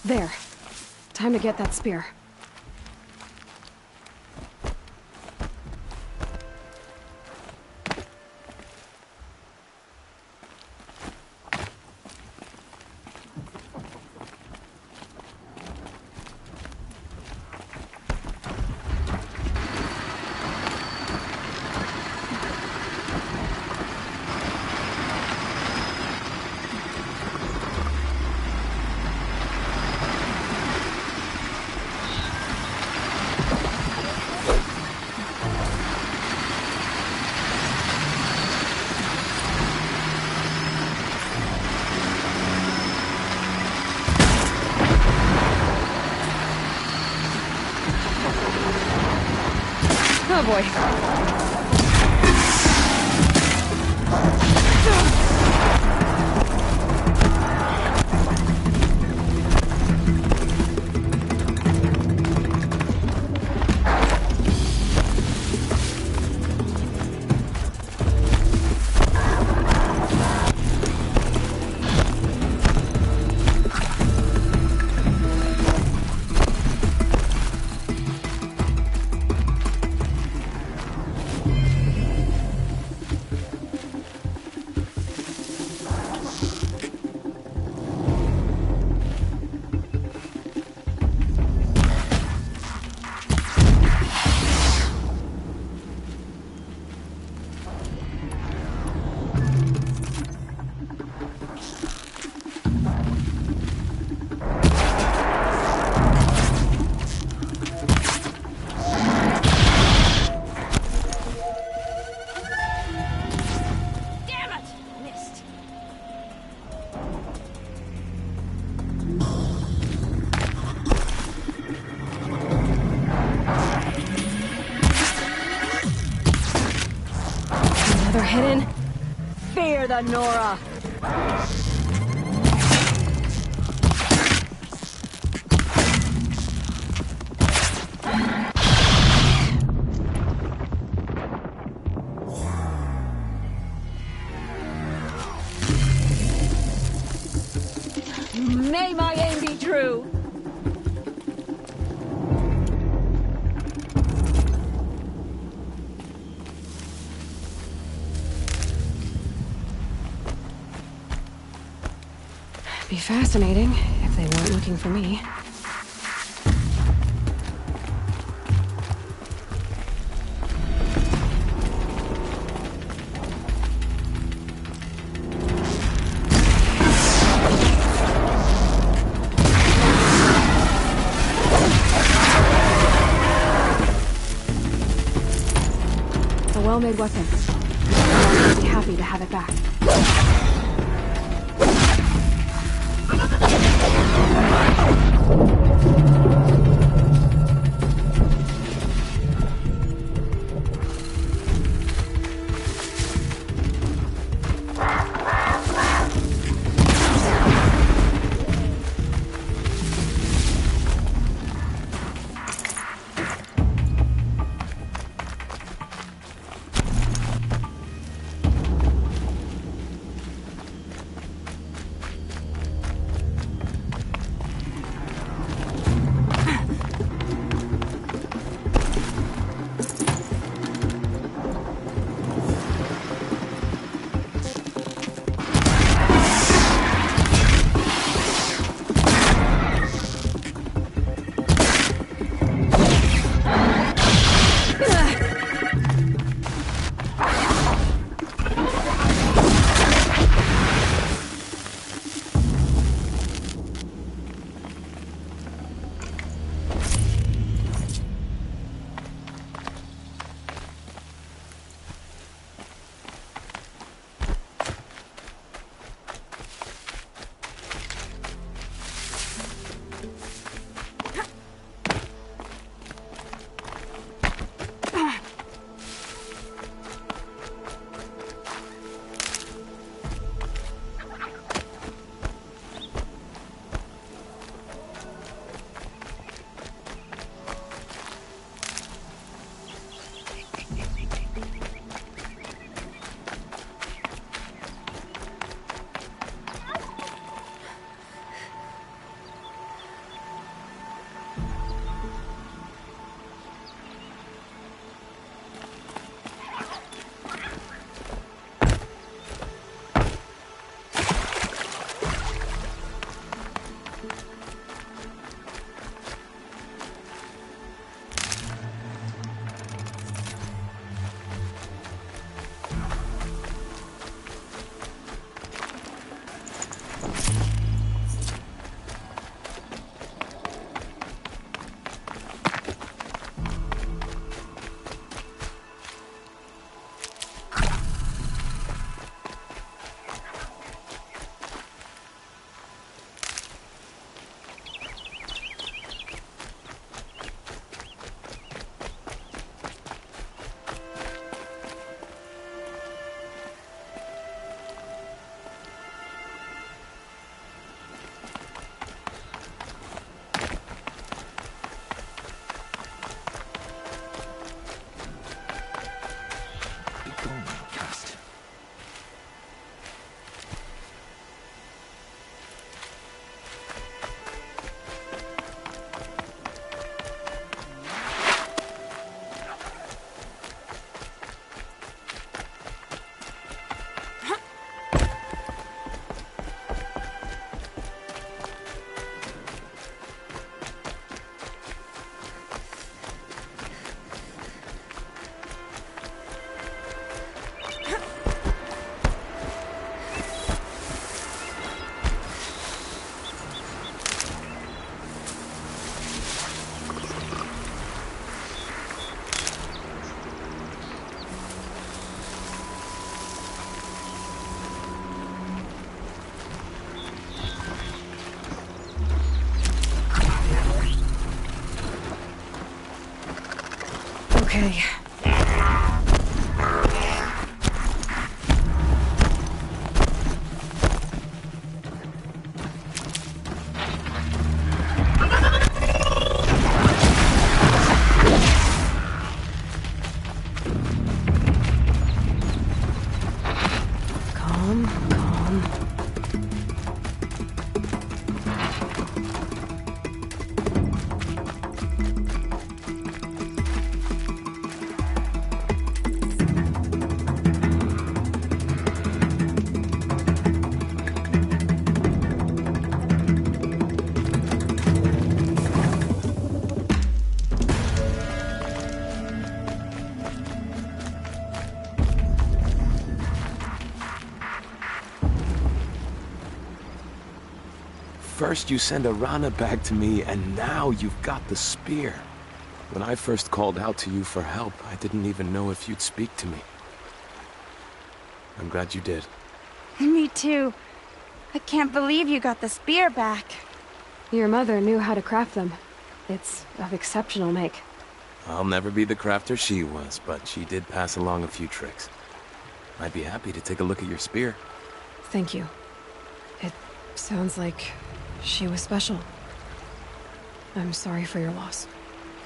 There. Time to get that spear. Oh boy. Another hidden. Fear the Nora. May my aim be true. Be fascinating if they weren't looking for me. A well-made weapon. I'll be happy to have it back. Okay. Calm, calm. First you send a Rana back to me, and now you've got the spear. When I first called out to you for help, I didn't even know if you'd speak to me. I'm glad you did. Me too. I can't believe you got the spear back. Your mother knew how to craft them. It's of exceptional make. I'll never be the crafter she was, but she did pass along a few tricks. I'd be happy to take a look at your spear. Thank you. It sounds like she was special. I'm sorry for your loss.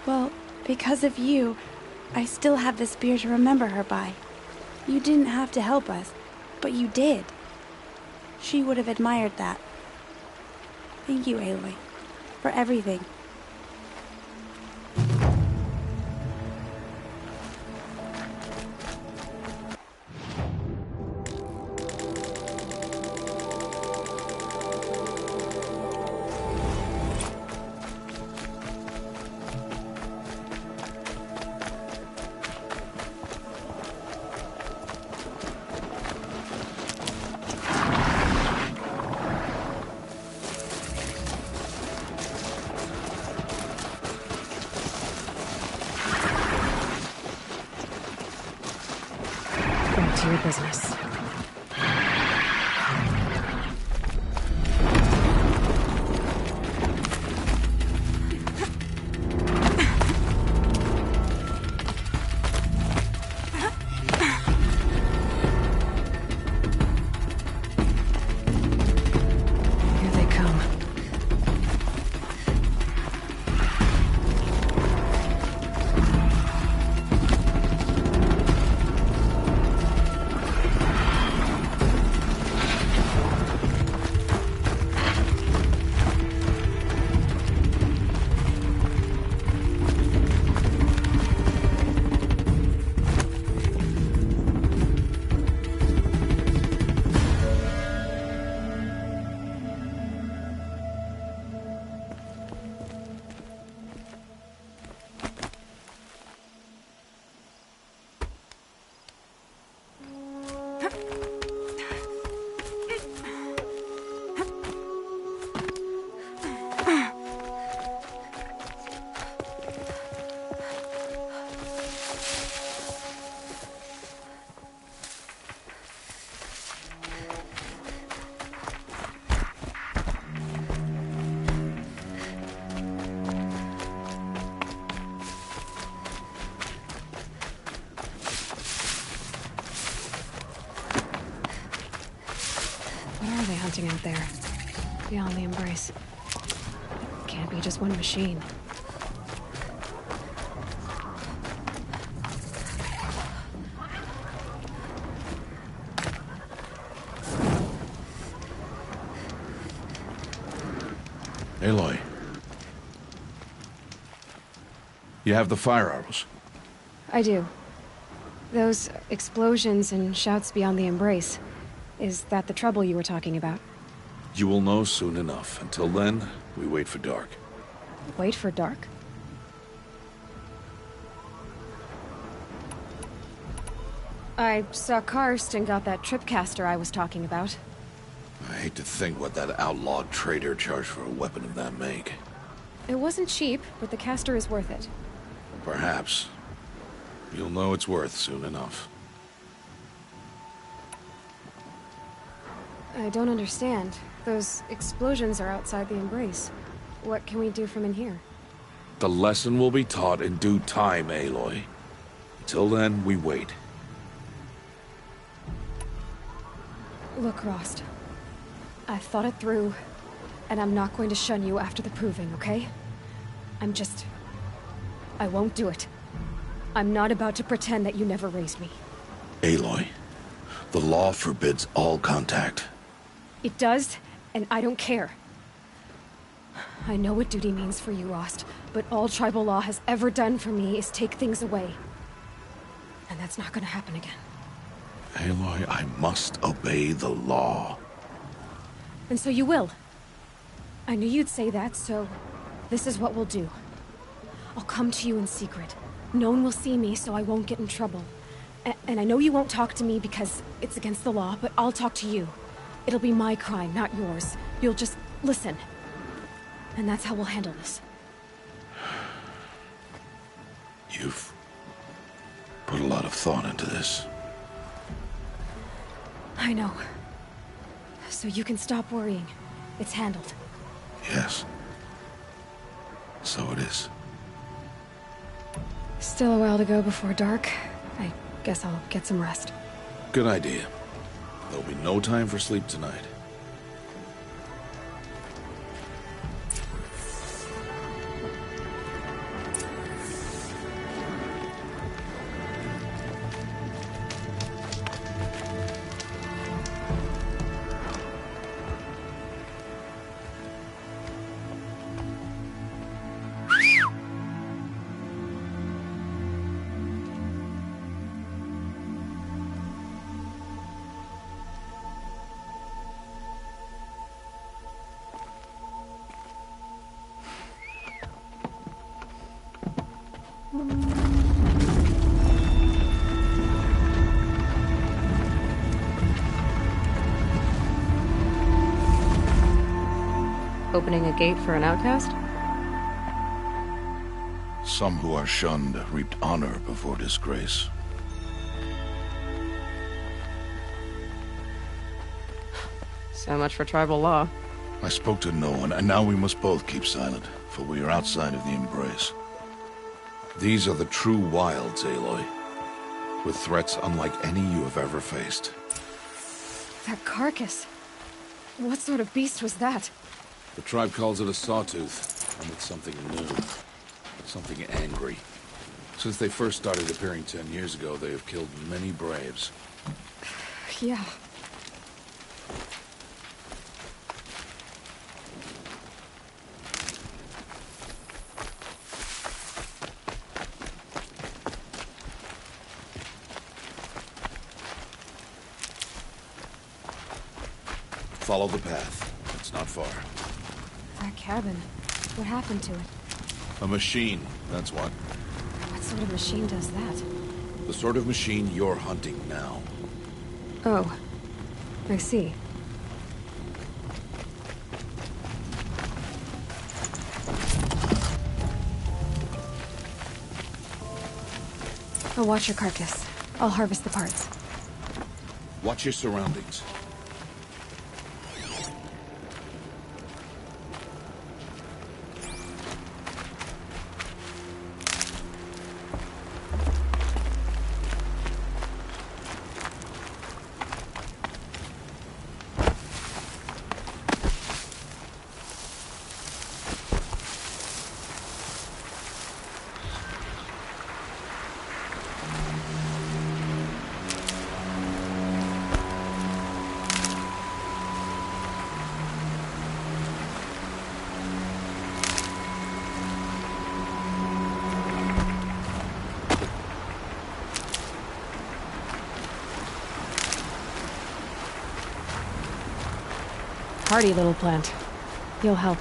Well, because of you, I still have the spear to remember her by. You didn't have to help us, but you did. She would have admired that. Thank you, Aloy, for everything. Back to your business. Here they come. What are they hunting out there? Beyond the embrace. It can't be just one machine. Aloy. You have the fire arrows. I do. Those explosions and shouts beyond the embrace. Is that the trouble you were talking about? You will know soon enough. Until then, we wait for dark. Wait for dark? I saw Karst and got that tripcaster I was talking about. I hate to think what that outlawed trader charged for a weapon of that make. It wasn't cheap, but the caster is worth it. Perhaps. You'll know it's worth soon enough. I don't understand. Those explosions are outside the embrace. What can we do from in here? The lesson will be taught in due time, Aloy. Till then, we wait. Look, Rost. I've thought it through, and I'm not going to shun you after the proving, okay? I won't do it. I'm not about to pretend that you never raised me. Aloy, the law forbids all contact. It does, and I don't care. I know what duty means for you, Rost, but all tribal law has ever done for me is take things away. And that's not gonna happen again. Aloy, I must obey the law. And so you will. I knew you'd say that, so this is what we'll do. I'll come to you in secret. No one will see me, so I won't get in trouble. And I know you won't talk to me because it's against the law, but I'll talk to you. It'll be my crime, not yours. You'll just listen. And that's how we'll handle this. You've put a lot of thought into this. I know. So you can stop worrying. It's handled. Yes. So it is. Still a while to go before dark. I guess I'll get some rest. Good idea. There'll be no time for sleep tonight. Opening a gate for an outcast? Some who are shunned reaped honor before disgrace. So much for tribal law. I spoke to no one, and now we must both keep silent, for we are outside of the embrace. These are the true wilds, Aloy, with threats unlike any you have ever faced. That carcass. What sort of beast was that? The tribe calls it a sawtooth, and it's something new. Something angry. Since they first started appearing 10 years ago, they have killed many braves. Yeah. Follow the path. It's not far. That cabin. What happened to it? A machine, that's what. What sort of machine does that? The sort of machine you're hunting now. Oh. I see. I'll watch your carcass. I'll harvest the parts. Watch your surroundings. Hardy little plant. You'll help.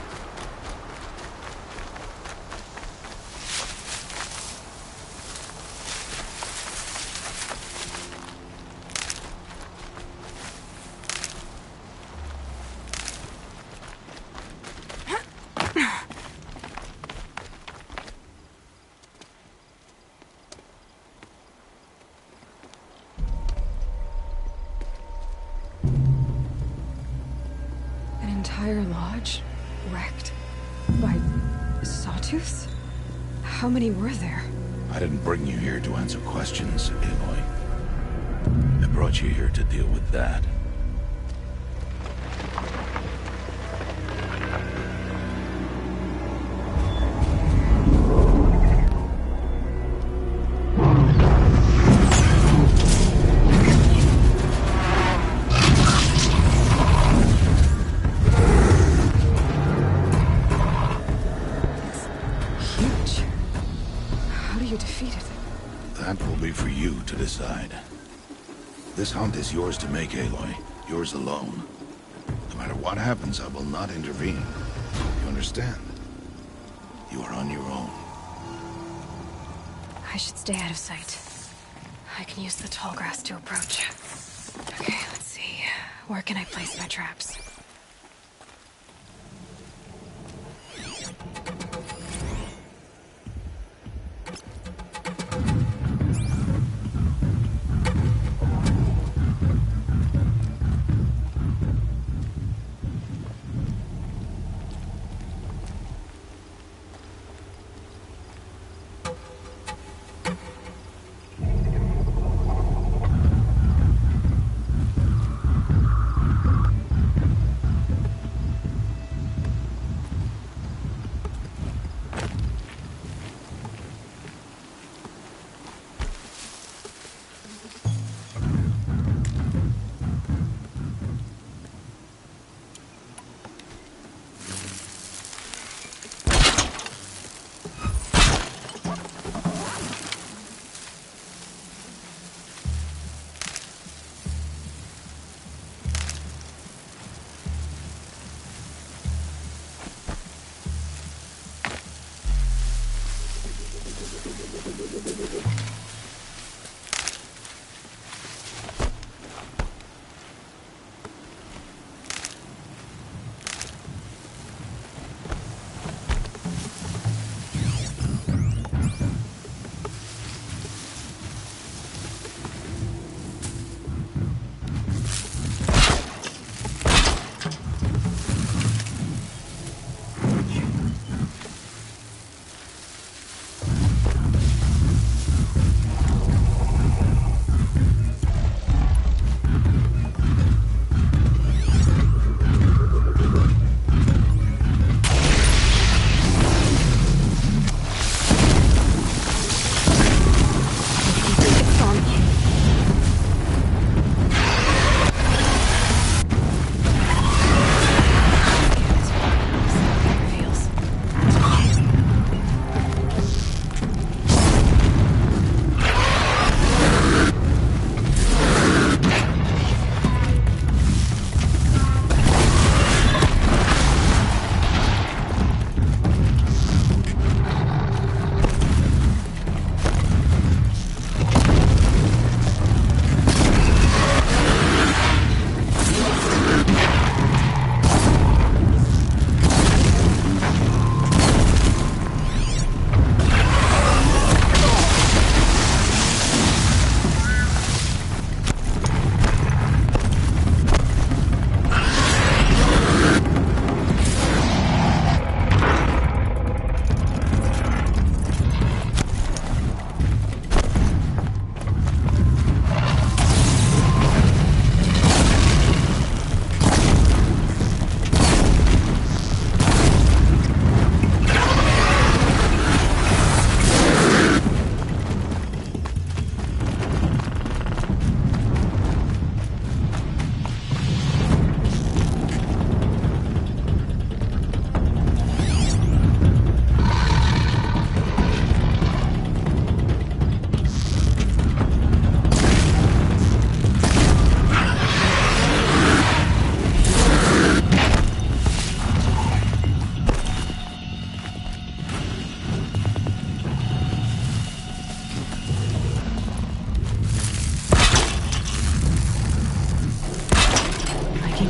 Entire lodge wrecked by sawtooths? How many were there? I didn't bring you here to answer questions, Aloy. I brought you here to deal with that. Decide. This hunt is yours to make, Aloy. Yours alone. No matter what happens, I will not intervene. You understand? You are on your own. I should stay out of sight. I can use the tall grass to approach. Okay, let's see. Where can I place my traps?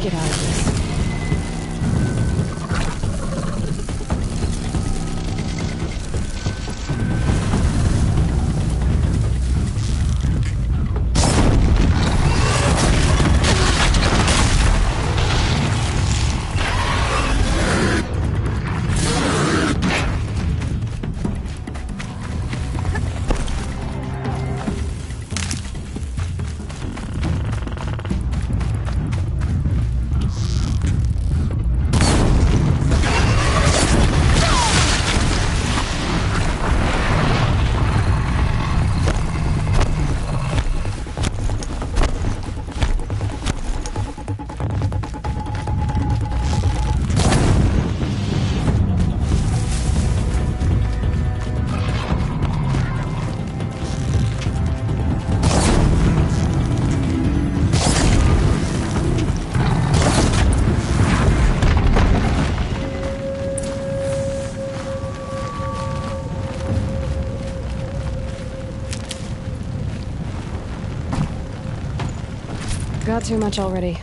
Get out of this. too much already.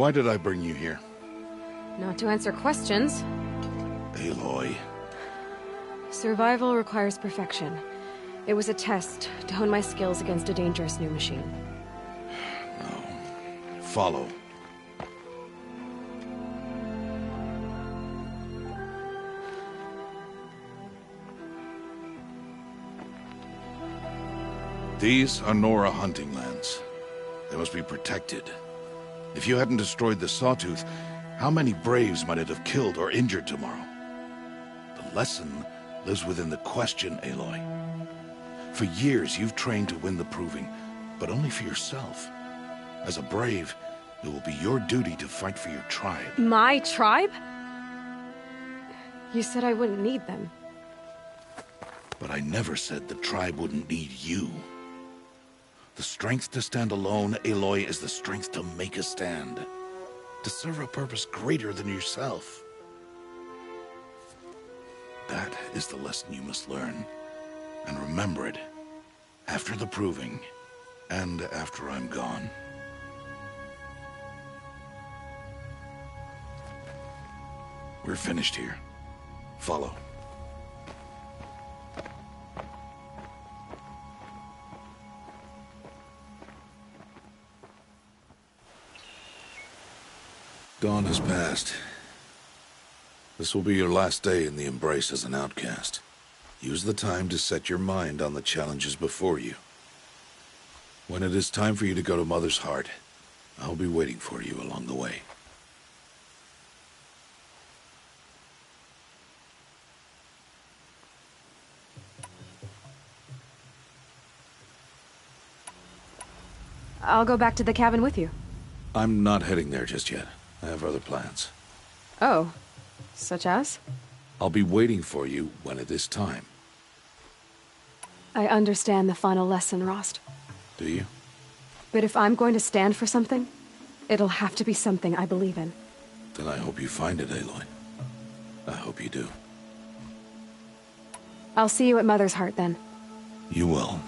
Why did I bring you here? Not to answer questions. Aloy. Survival requires perfection. It was a test to hone my skills against a dangerous new machine. No. Follow. These are Nora hunting lands. They must be protected. If you hadn't destroyed the Sawtooth, how many Braves might it have killed or injured tomorrow? The lesson lives within the question, Aloy. For years, you've trained to win the Proving, but only for yourself. As a Brave, it will be your duty to fight for your tribe. My tribe? You said I wouldn't need them. But I never said the tribe wouldn't need you. The strength to stand alone, Aloy, is the strength to make a stand. To serve a purpose greater than yourself. That is the lesson you must learn. And remember it. After the Proving. And after I'm gone. We're finished here. Follow. Dawn has passed. This will be your last day in the Embrace as an outcast. Use the time to set your mind on the challenges before you. When it is time for you to go to Mother's Heart, I'll be waiting for you along the way. I'll go back to the cabin with you. I'm not heading there just yet. I have other plans. Oh. Such as? I'll be waiting for you when it is time. I understand the final lesson, Rost. Do you? But if I'm going to stand for something, it'll have to be something I believe in. Then I hope you find it, Aloy. I hope you do. I'll see you at Mother's Heart, then. You will.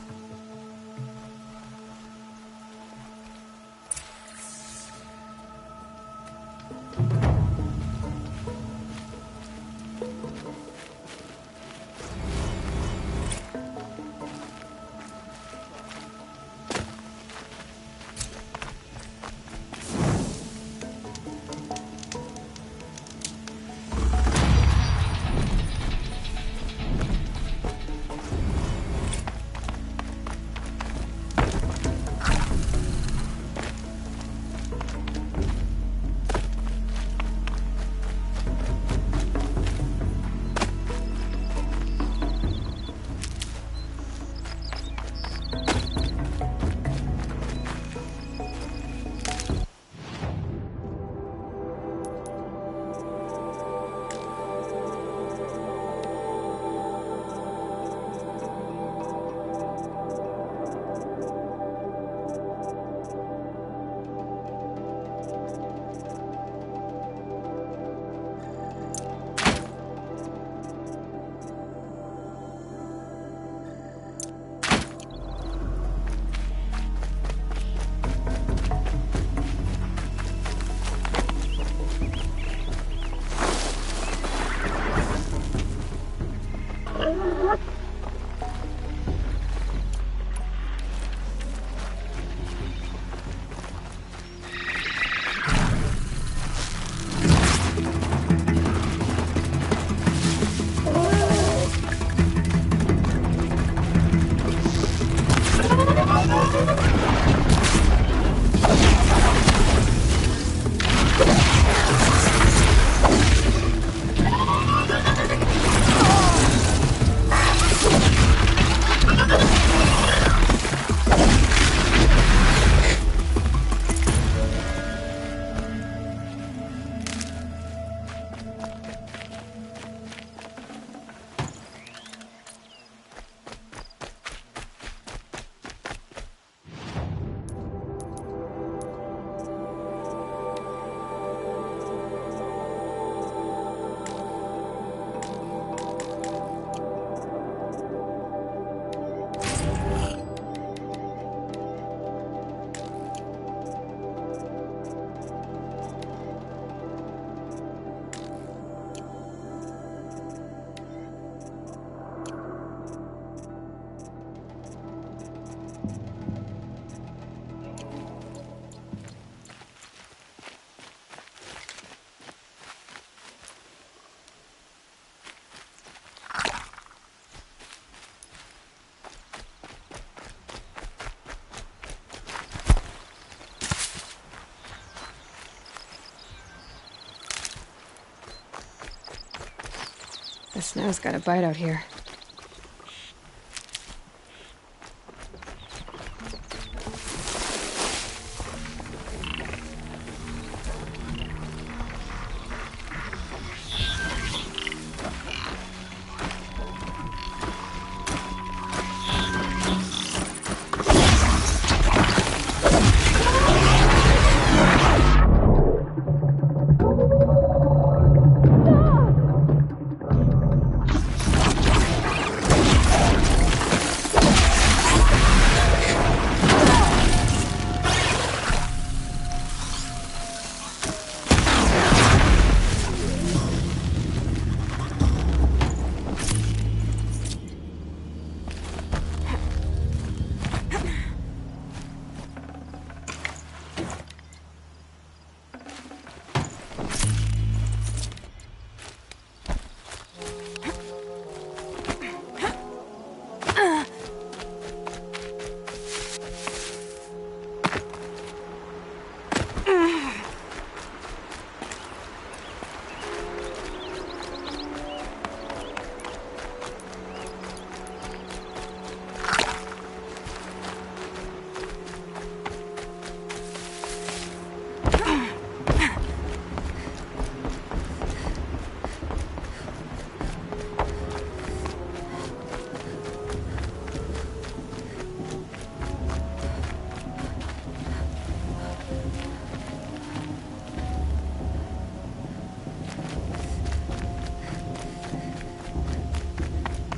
snow's got a bite out here.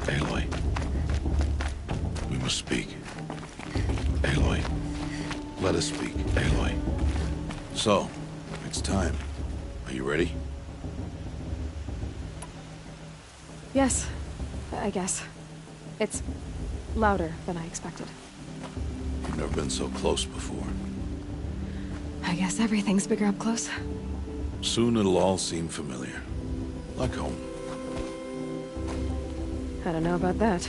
Aloy. We must speak. Aloy. Let us speak, Aloy. So, it's time. Are you ready? Yes, I guess. It's louder than I expected. You've never been so close before. I guess everything's bigger up close. Soon it'll all seem familiar. Like home. I don't know about that.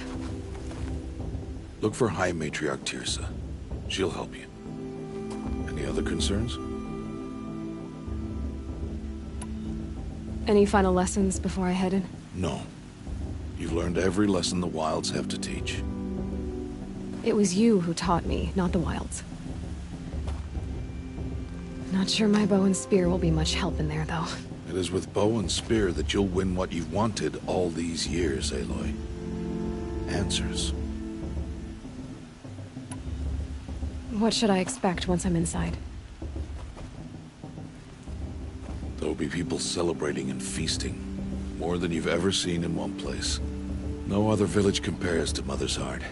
Look for High Matriarch Tirsa. She'll help you. Any other concerns? Any final lessons before I head in? No. You've learned every lesson the Wilds have to teach. It was you who taught me, not the Wilds. Not sure my bow and spear will be much help in there, though. It is with bow and spear that you'll win what you've wanted all these years, Aloy. Answers. What should I expect once I'm inside? There'll be people celebrating and feasting. More than you've ever seen in one place. No other village compares to Mother's Heart.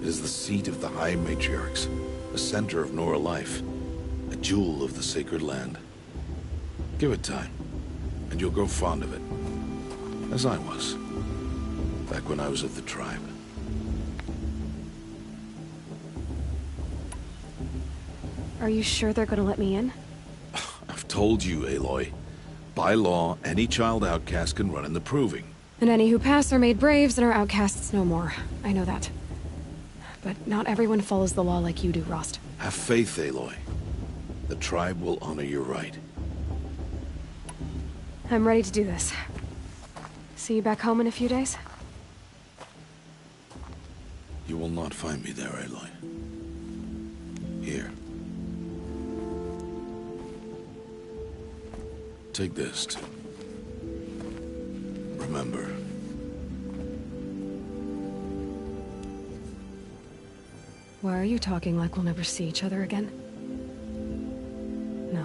It is the seat of the High Matriarchs, the center of Nora life, a jewel of the sacred land. Give it time, and you'll grow fond of it. As I was, back when I was of the tribe. Are you sure they're gonna let me in? I've told you, Aloy. By law, any child outcast can run in the proving. And any who pass are made braves and are outcasts no more. I know that. But not everyone follows the law like you do, Rost. Have faith, Aloy. The tribe will honor your right. I'm ready to do this. See you back home in a few days? You will not find me there, Aloy. Here. Take this, too. Remember. Why are you talking like we'll never see each other again? No.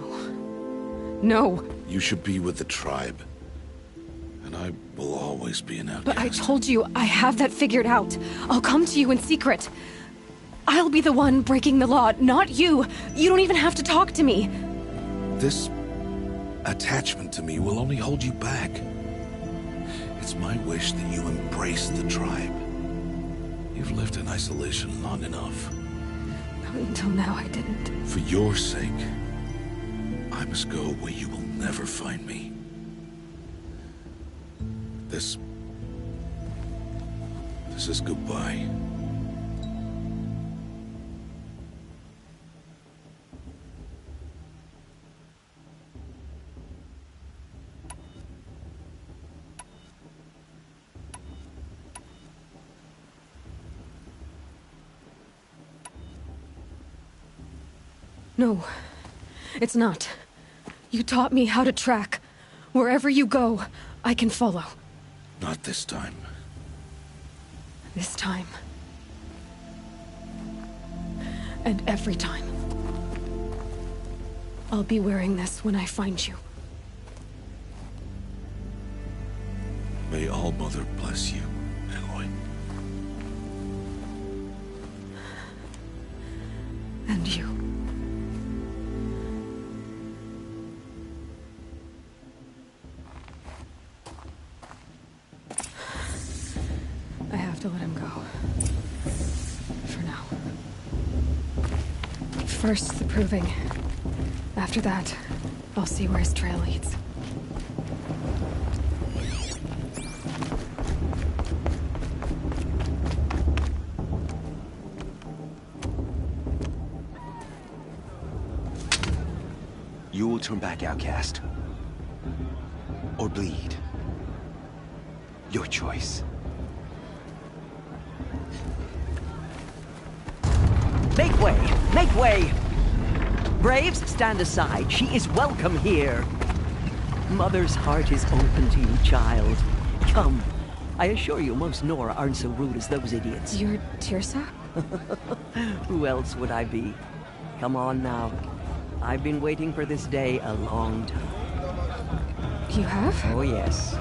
No! You should be with the tribe. And I will always be an outcast. But I told you, I have that figured out. I'll come to you in secret. I'll be the one breaking the law, not you. You don't even have to talk to me. This attachment to me will only hold you back. It's my wish that you embrace the tribe. You've lived in isolation long enough. Until now, I didn't. For your sake, I must go where you will never find me. This is goodbye. No, it's not. You taught me how to track. Wherever you go, I can follow. Not this time. This time. And every time. I'll be wearing this when I find you. May All-Mother bless you, Aloy. And you. I have to let him go. For now. First, the proving. After that, I'll see where his trail leads. You will turn back, outcast. Or bleed. Your choice. Make way! Make way! Braves, stand aside. She is welcome here. Mother's heart is open to you, child. Come. I assure you, most Nora aren't so rude as those idiots. You're Tirsa? Who else would I be? Come on now. I've been waiting for this day a long time. You have? Oh, yes.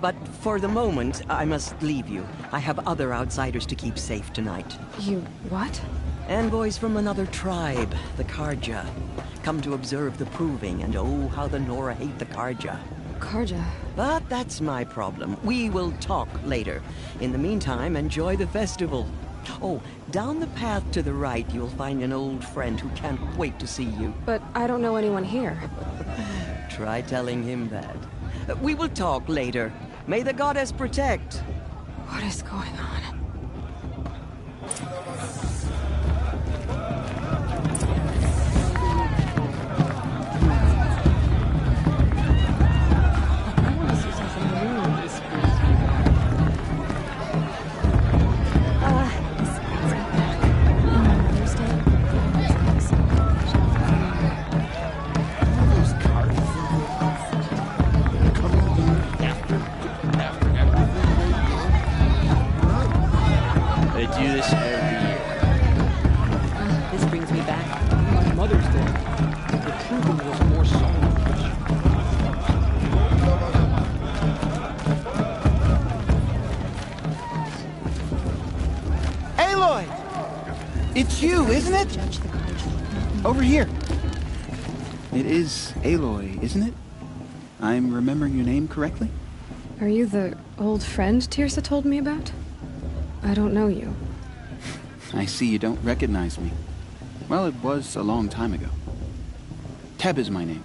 But for the moment, I must leave you. I have other outsiders to keep safe tonight. You what? Envoys from another tribe, the Karja. Come to observe the proving, and oh, how the Nora hate the Karja. Karja. But that's my problem. We will talk later. In the meantime, enjoy the festival. Oh, down the path to the right, you'll find an old friend who can't wait to see you. But I don't know anyone here. Try telling him that. We will talk later. May the goddess protect. What is going on? It's you, isn't it? Over here. It is Aloy, isn't it? I'm remembering your name correctly? Are you the old friend Tirsa told me about? I don't know you. I see you don't recognize me. Well, it was a long time ago. Teb is my name.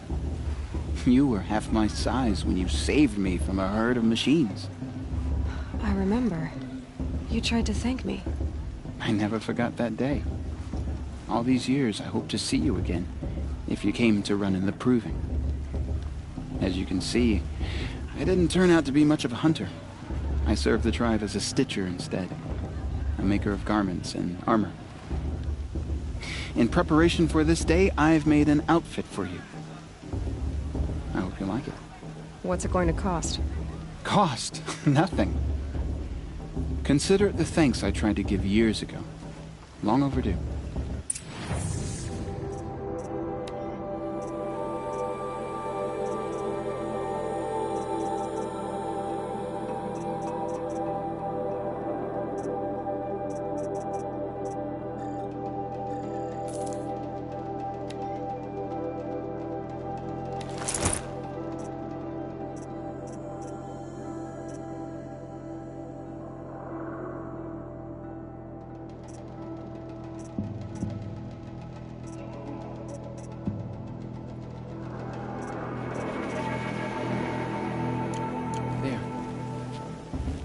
You were half my size when you saved me from a herd of machines. I remember. You tried to thank me. I never forgot that day. All these years, I hope to see you again, if you came to run in the proving. As you can see, I didn't turn out to be much of a hunter. I served the tribe as a stitcher instead, a maker of garments and armor. In preparation for this day, I've made an outfit for you. I hope you like it. What's it going to cost? Cost? Nothing. Consider it the thanks I tried to give years ago. Long overdue.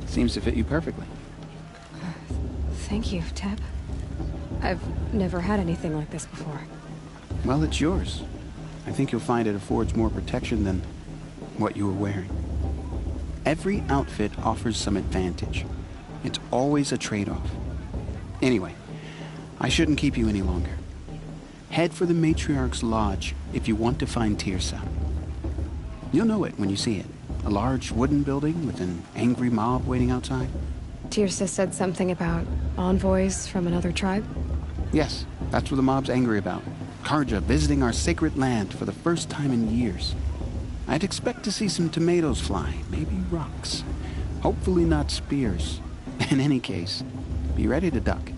Seems to fit you perfectly. Thank you, Teb. I've never had anything like this before. Well, it's yours. I think you'll find it affords more protection than what you were wearing. Every outfit offers some advantage. It's always a trade-off. Anyway, I shouldn't keep you any longer. head for the Matriarch's Lodge if you want to find Tirsa. You'll know it when you see it. A large wooden building with an angry mob waiting outside. Tirsa said something about envoys from another tribe? Yes, that's what the mob's angry about. Karja visiting our sacred land for the first time in years. I'd expect to see some tomatoes fly, maybe rocks. Hopefully not spears. In any case, be ready to duck.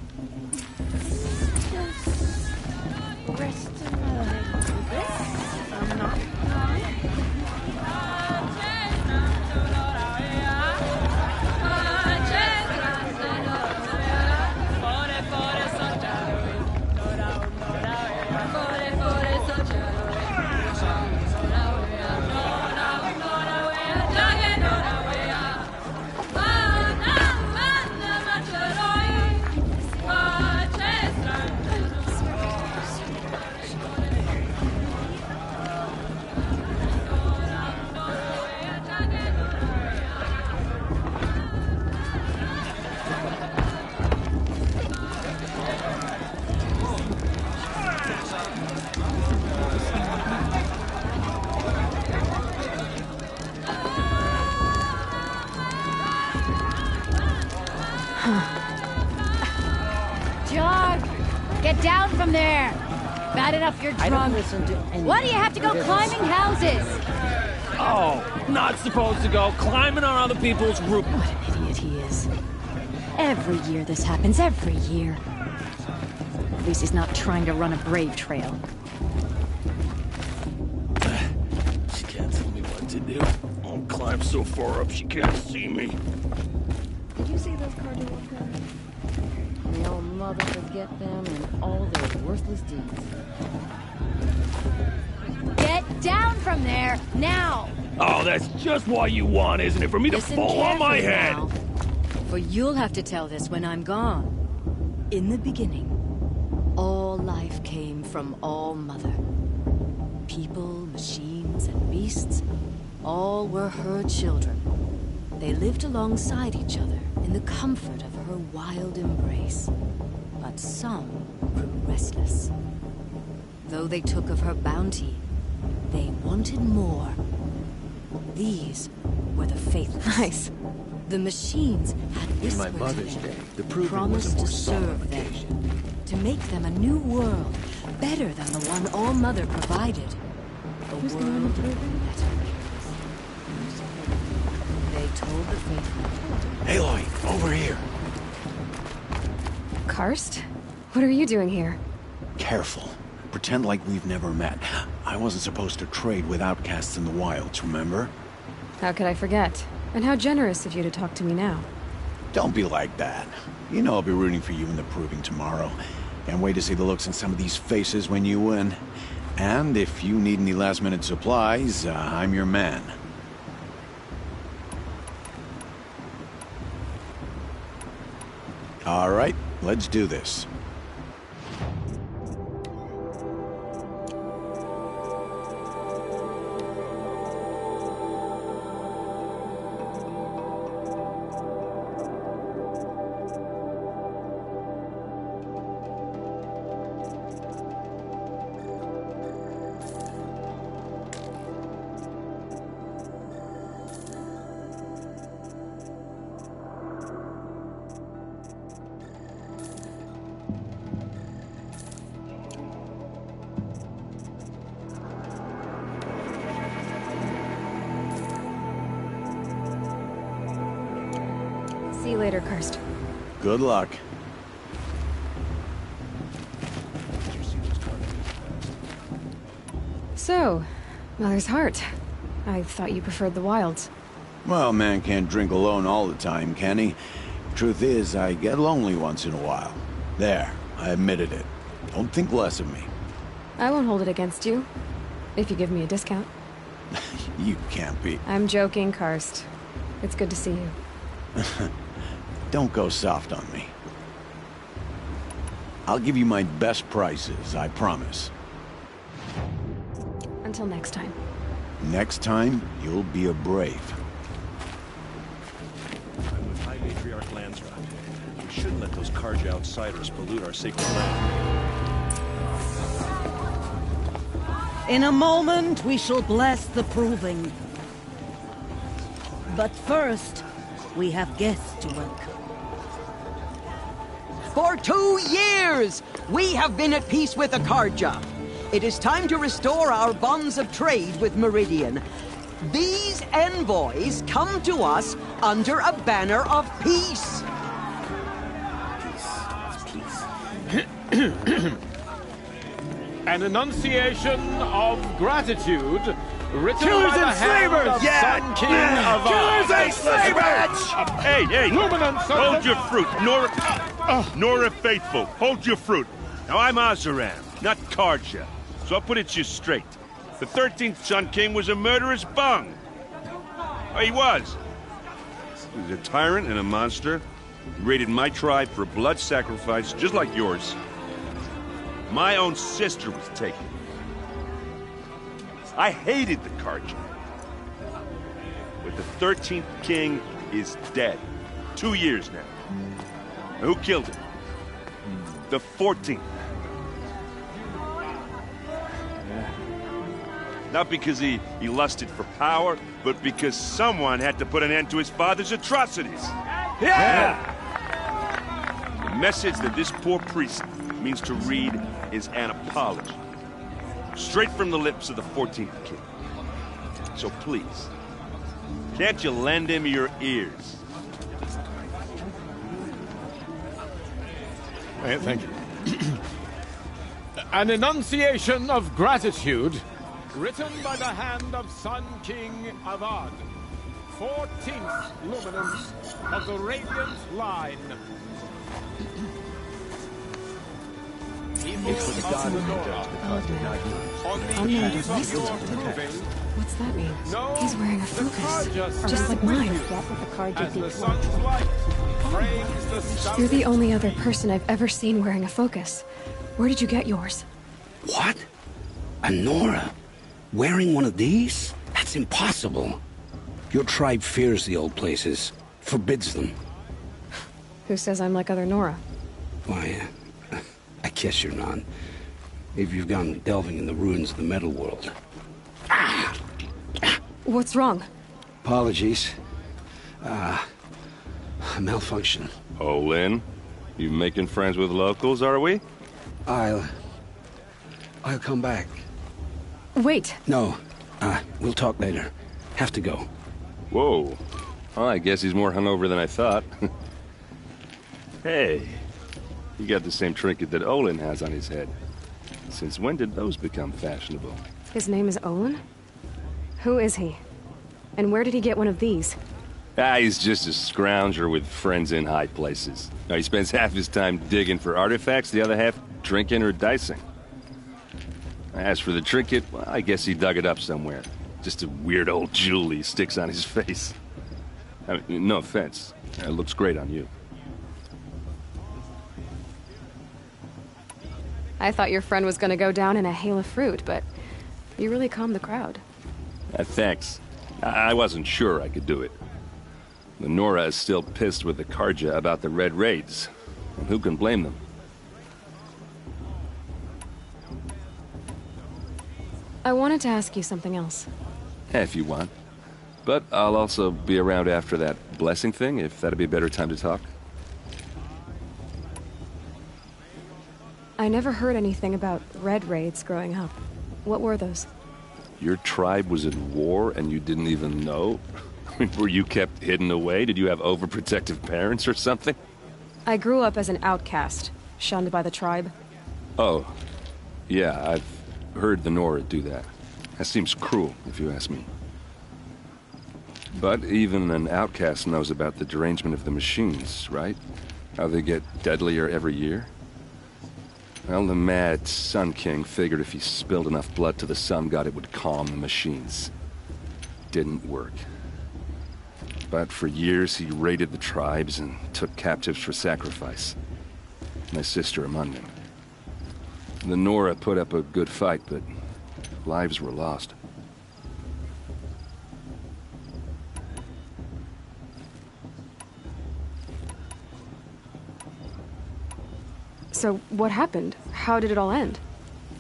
John, get down from there. Bad enough you're drunk. I don't listen to anything. Why do you have to go climbing houses? Oh, not supposed to go climbing on other people's roof. What an idiot he is. Every year this happens, every year. At least he's not trying to run a brave trail. She can't tell me what to do. I'll climb so far up she can't see me. Did you see those cartoon workers? The old mother forget them and all their worthless deeds. Get down from there, now! Oh, that's just what you want, isn't it? For me to Listen fall on my carefully head! now, for you'll have to tell this when I'm gone. In the beginning, all life came from All Mother. People, machines, and beasts, all were her children. They lived alongside each other in the comfort of her wild embrace. But some grew restless. Though they took of her bounty, they wanted more. These were the faithless. Nice. The machines had In my whispered Mother's to them, Day, the proving was promised a more to solemn serve them, occasion. to make them a new world, better than the one All Mother provided. A world better. They told the faithful. Aloy, over here. Karst? What are you doing here? Careful. Pretend like we've never met. I wasn't supposed to trade with outcasts in the wilds, remember? How could I forget? And how generous of you to talk to me now. Don't be like that. You know I'll be rooting for you in the proving tomorrow. Can't wait to see the looks on some of these faces when you win. And if you need any last-minute supplies, I'm your man. All right, let's do this. See you later, Karst. Good luck. So, Mother's Heart. I thought you preferred the wilds. Well, man can't drink alone all the time, can he? Truth is, I get lonely once in a while. There, I admitted it. Don't think less of me. I won't hold it against you, if you give me a discount. You can't be. I'm joking, Karst. It's good to see you. Don't go soft on me. I'll give you my best prices, I promise. Until next time. Next time, you'll be a brave. I'm with High Matriarch Lansra. We shouldn't let those Karja outsiders pollute our sacred land. In a moment, we shall bless the proving. But first, we have guests to welcome. For 2 years, we have been at peace with Akarja. It is time to restore our bonds of trade with Meridian. These envoys come to us under a banner of peace. An enunciation of gratitude written Killers by the and hand slavers! of Yeah! Sun King of Killers and slavers! Hey! Luminance Hold your fruit, Nora Faithful. Hold your fruit. Now I'm Azaram, not Karja. So I'll put it to you straight. The 13th Sun King was a murderous bung. Oh, he was. He was a tyrant and a monster. He raided my tribe for a blood sacrifice, just like yours. My own sister was taken. I hated the Karja. But the 13th king is dead. 2 years now. Now, who killed him? The 14th. Not because he lusted for power, but because someone had to put an end to his father's atrocities. Yeah! The message that this poor priest means to read is an apology. Straight from the lips of the 14th king. So please, can't you lend him your ears? Thank you. An enunciation of gratitude written by the hand of Sun King Avad, 14th luminance of the Radiant Line. What's that mean? He's wearing a focus, just like mine. You're the only other person I've ever seen wearing a focus. Where did you get yours? What? A Nora? Wearing one of these? That's impossible. Your tribe fears the old places, forbids them. Who says I'm like other Nora? Why, I guess you're not. If you've gone delving in the ruins of the metal world. What's wrong? Apologies. A malfunction. Oh, Lynn? You making friends with locals, are we? I'll come back. Wait. No. We'll talk later. Have to go. Whoa. Well, I guess he's more hungover than I thought. Hey. You got the same trinket that Olin has on his head. Since when did those become fashionable? His name is Olin? Who is he? And where did he get one of these? He's just a scrounger with friends in high places. Now, he spends half his time digging for artifacts, the other half drinking or dicing. As for the trinket, well, I guess he dug it up somewhere. Just a weird old jewel he sticks on his face. I mean, no offense. It looks great on you. I thought your friend was gonna go down in a hail of fruit, but you really calmed the crowd. Thanks. I wasn't sure I could do it. The Nora is still pissed with the Karja about the Red Raids. And who can blame them? I wanted to ask you something else. If you want. But I'll also be around after that blessing thing, if that'd be a better time to talk. I never heard anything about Red Raids growing up. What were those? Your tribe was at war and you didn't even know? Were you kept hidden away? Did you have overprotective parents or something? I grew up as an outcast, shunned by the tribe. Oh. Yeah, I've heard the Nora do that. That seems cruel, if you ask me. But even an outcast knows about the derangement of the machines, right? How they get deadlier every year? Well, the mad Sun King figured if he spilled enough blood to the Sun God, it would calm the machines. Didn't work. But for years, he raided the tribes and took captives for sacrifice. My sister among them. The Nora put up a good fight, but lives were lost. So, what happened? How did it all end?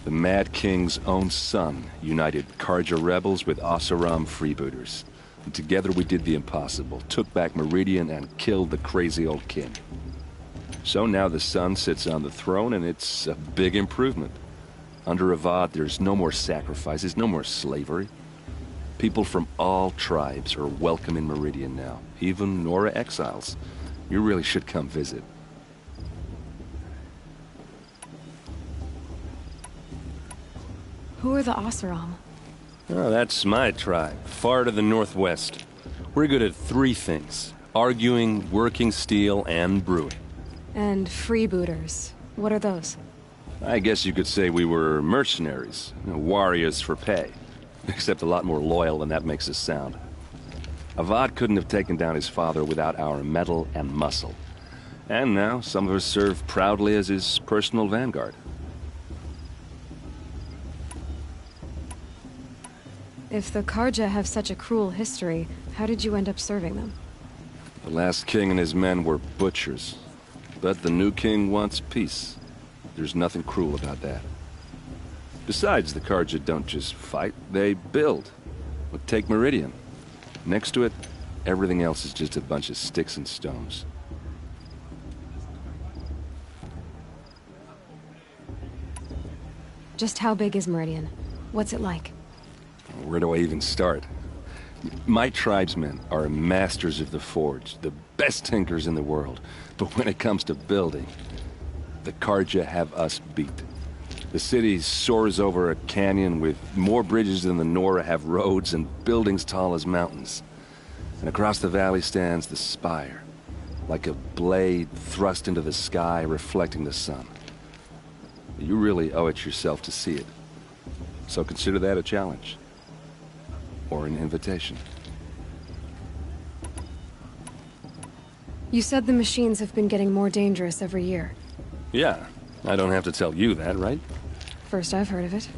The Mad King's own son united Karja rebels with Oseram freebooters. And together we did the impossible, took back Meridian and killed the crazy old king. So now the son sits on the throne and it's a big improvement. Under Avad, there's no more sacrifices, no more slavery. People from all tribes are welcome in Meridian now, even Nora exiles. You really should come visit. Who are the Oseram? Oh, that's my tribe, far to the northwest. We're good at three things: arguing, working steel, and brewing. And freebooters. What are those? I guess you could say we were mercenaries, warriors for pay. Except a lot more loyal than that makes us sound. Avad couldn't have taken down his father without our metal and muscle. And now some of us serve proudly as his personal vanguard. If the Karja have such a cruel history, how did you end up serving them? The last king and his men were butchers. But the new king wants peace. There's nothing cruel about that. Besides, the Karja don't just fight, they build. But take Meridian. Next to it, everything else is just a bunch of sticks and stones. Just how big is Meridian? What's it like? Where do I even start? My tribesmen are masters of the forge, the best tinkers in the world. But when it comes to building, the Karja have us beat. The city soars over a canyon with more bridges than the Nora have roads and buildings tall as mountains. And across the valley stands the spire, like a blade thrust into the sky reflecting the sun. You really owe it yourself to see it. So consider that a challenge. Or an invitation. You said the machines have been getting more dangerous every year. Yeah, I don't have to tell you that, right? First I've heard of it.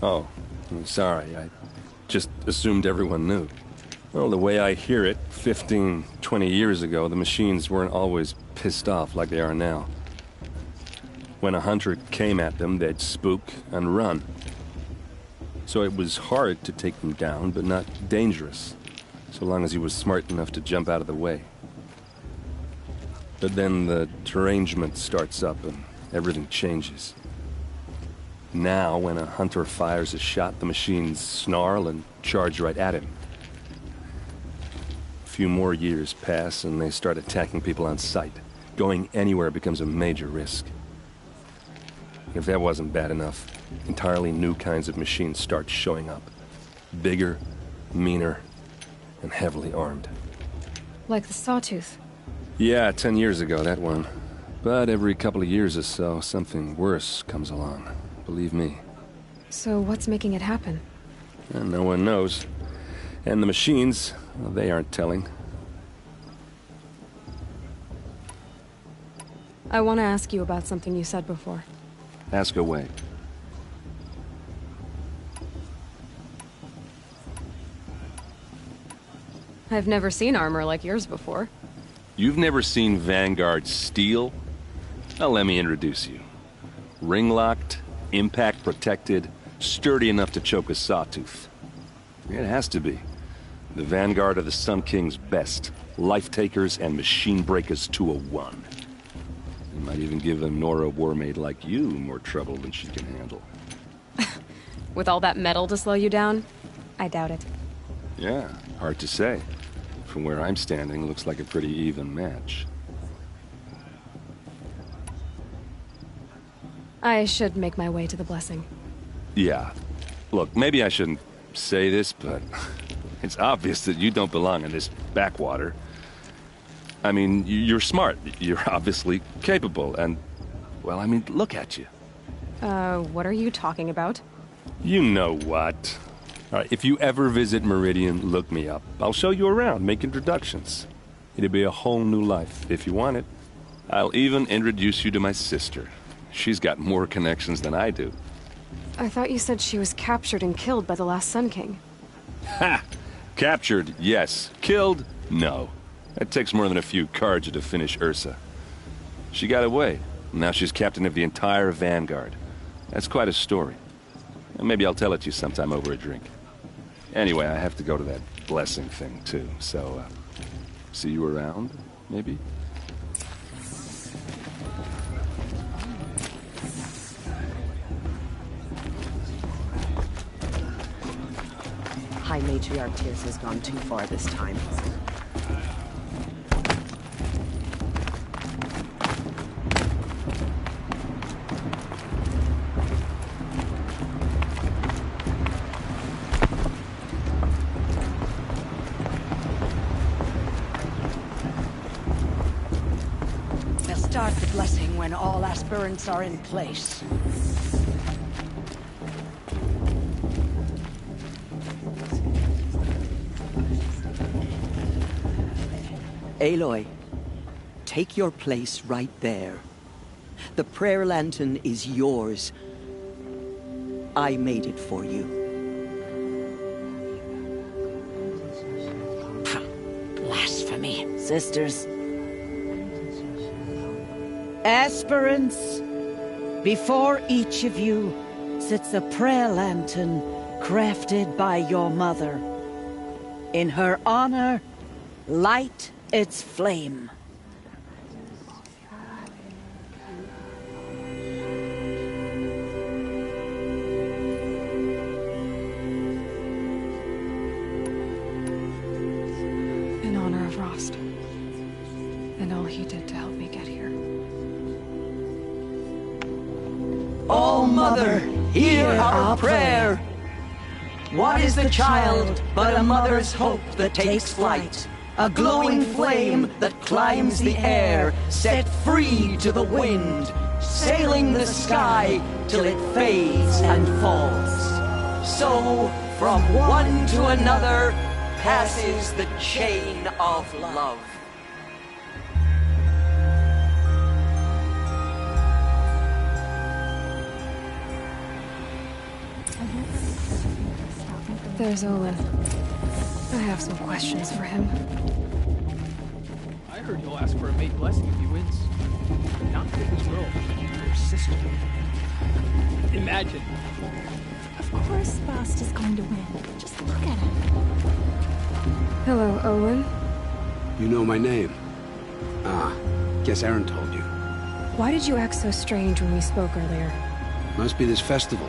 Oh, I'm sorry. I just assumed everyone knew. Well, the way I hear it, 15, 20 years ago, the machines weren't always pissed off like they are now. When a hunter came at them, they'd spook and run. So it was hard to take them down, but not dangerous, so long as he was smart enough to jump out of the way. But then the derangement starts up and everything changes. Now, when a hunter fires a shot, the machines snarl and charge right at him. A few more years pass and they start attacking people on sight. Going anywhere becomes a major risk. If that wasn't bad enough, entirely new kinds of machines start showing up. Bigger, meaner, and heavily armed. Like the Sawtooth. Yeah, 10 years ago, that one. But every couple of years or so, something worse comes along. Believe me. So what's making it happen? And no one knows. And the machines, well, they aren't telling. I want to ask you about something you said before. Ask away. I've never seen armor like yours before. You've never seen Vanguard steel? Well, let me introduce you. Ring-locked, impact-protected, sturdy enough to choke a sawtooth. It has to be. The Vanguard are the Sun King's best. Life-takers and machine breakers to a one. You might even give a Nora warmaid like you more trouble than she can handle. With all that metal to slow you down? I doubt it. Yeah, hard to say. From where I'm standing, looks like a pretty even match. I should make my way to the blessing. Yeah. Look, maybe I shouldn't say this, but it's obvious that you don't belong in this backwater. I mean, you're smart. You're obviously capable, and, well, I mean, look at you. What are you talking about? You know what. All right, if you ever visit Meridian, look me up. I'll show you around, make introductions. It'll be a whole new life, if you want it. I'll even introduce you to my sister. She's got more connections than I do. I thought you said she was captured and killed by the last Sun King. Ha! Captured, yes. Killed, no. It takes more than a few Karja to finish Ursa. She got away. Now she's captain of the entire Vanguard. That's quite a story. Maybe I'll tell it to you sometime over a drink. Anyway, I have to go to that blessing thing, too, so, see you around, maybe? High Matriarch Tears has gone too far this time. We'll start the blessing when all aspirants are in place. Aloy, take your place right there. The prayer lantern is yours. I made it for you. Blasphemy, sisters. Aspirants, before each of you sits a prayer lantern crafted by your mother. In her honor, light its flame. In honor of Rost, and all he did to help me get here. All Mother, hear our prayer. What is the child but a mother's hope that takes flight? A glowing flame that climbs the air, set free to the wind, sailing the sky till it fades and falls. So, from one to another, passes the chain of love. There's Olin. I have some questions for him. I heard he'll ask for a mate blessing if he wins. Not for his girl, her sister. Imagine. Of course Bast is going to win. Just look at him. Hello, Olin. You know my name? Ah, guess Aaron told you. Why did you act so strange when we spoke earlier? Must be this festival.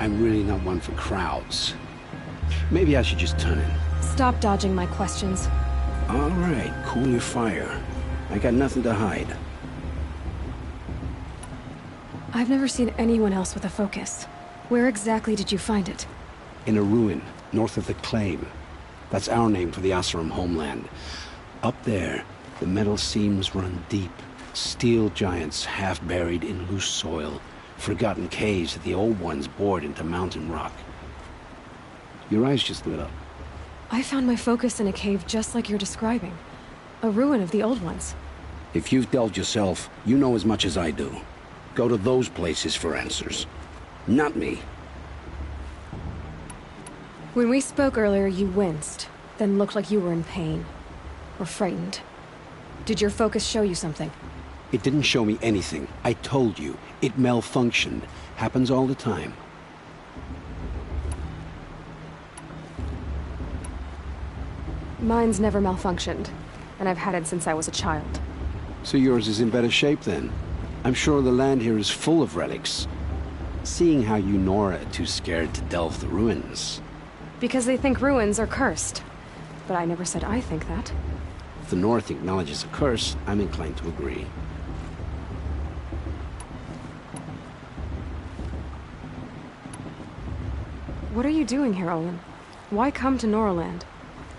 I'm really not one for crowds. Maybe I should just turn in. Stop dodging my questions. All right, cool your fire. I got nothing to hide. I've never seen anyone else with a focus. Where exactly did you find it? In a ruin, north of the Claim. That's our name for the Oseram homeland. Up there, the metal seams run deep. Steel giants half buried in loose soil. Forgotten caves that the old ones bored into mountain rock. Your eyes just lit up. I found my focus in a cave just like you're describing. A ruin of the old ones. If you've delved yourself, you know as much as I do. Go to those places for answers. Not me. When we spoke earlier, you winced, then looked like you were in pain. Or frightened. Did your focus show you something? It didn't show me anything. I told you. It malfunctioned. Happens all the time. Mine's never malfunctioned, and I've had it since I was a child. So yours is in better shape then? I'm sure the land here is full of relics. Seeing how you Nora are too scared to delve the ruins. Because they think ruins are cursed. But I never said I think that. If the North acknowledges a curse, I'm inclined to agree. What are you doing here, Olin? Why come to Noraland?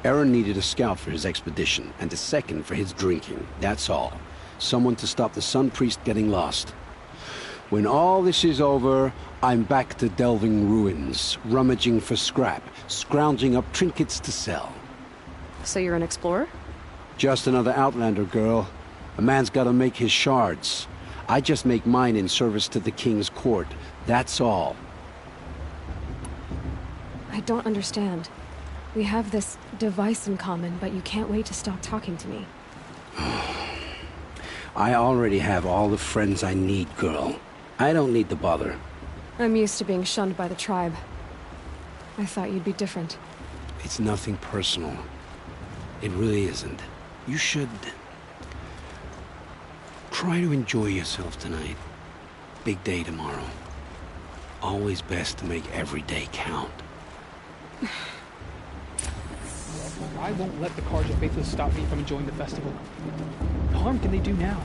Aaron needed a scout for his expedition, and a second for his drinking. That's all. Someone to stop the Sun Priest getting lost. When all this is over, I'm back to delving ruins, rummaging for scrap, scrounging up trinkets to sell. So you're an explorer? Just another Outlander, girl. A man's gotta make his shards. I just make mine in service to the King's court. That's all. I don't understand. We have this device in common, but you can't wait to stop talking to me. I already have all the friends I need, girl. I don't need the bother. I'm used to being shunned by the tribe. I thought you'd be different. It's nothing personal. It really isn't. You should... try to enjoy yourself tonight. Big day tomorrow. Always best to make every day count. I won't let the Carja Faithless stop me from enjoying the festival. What harm can they do now?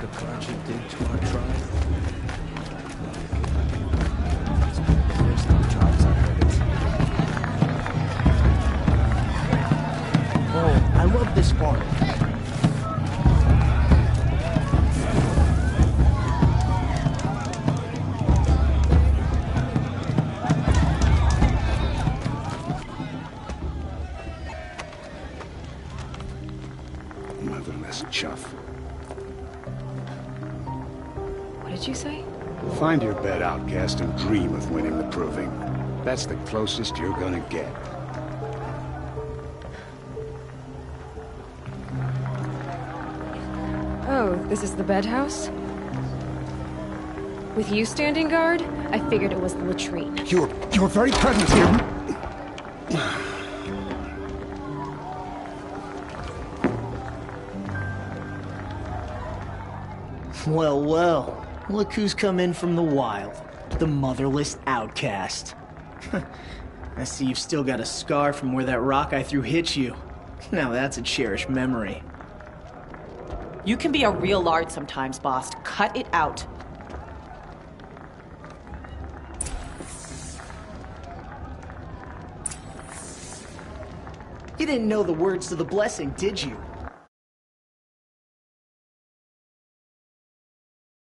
The Carja did to our tribe. There's no tribes I heard it. Oh, I love this part. Motherless chuff. What did you say? Find your bed, outcast, and dream of winning the proving. That's the closest you're gonna get. Oh, this is the bedhouse? With you standing guard, I figured it was the latrine. Your very presence here... Well, well. Look who's come in from the wild. The motherless outcast. I see you've still got a scar from where that rock I threw hit you. Now that's a cherished memory. You can be a real lard sometimes, boss. Cut it out. You didn't know the words to the blessing, did you?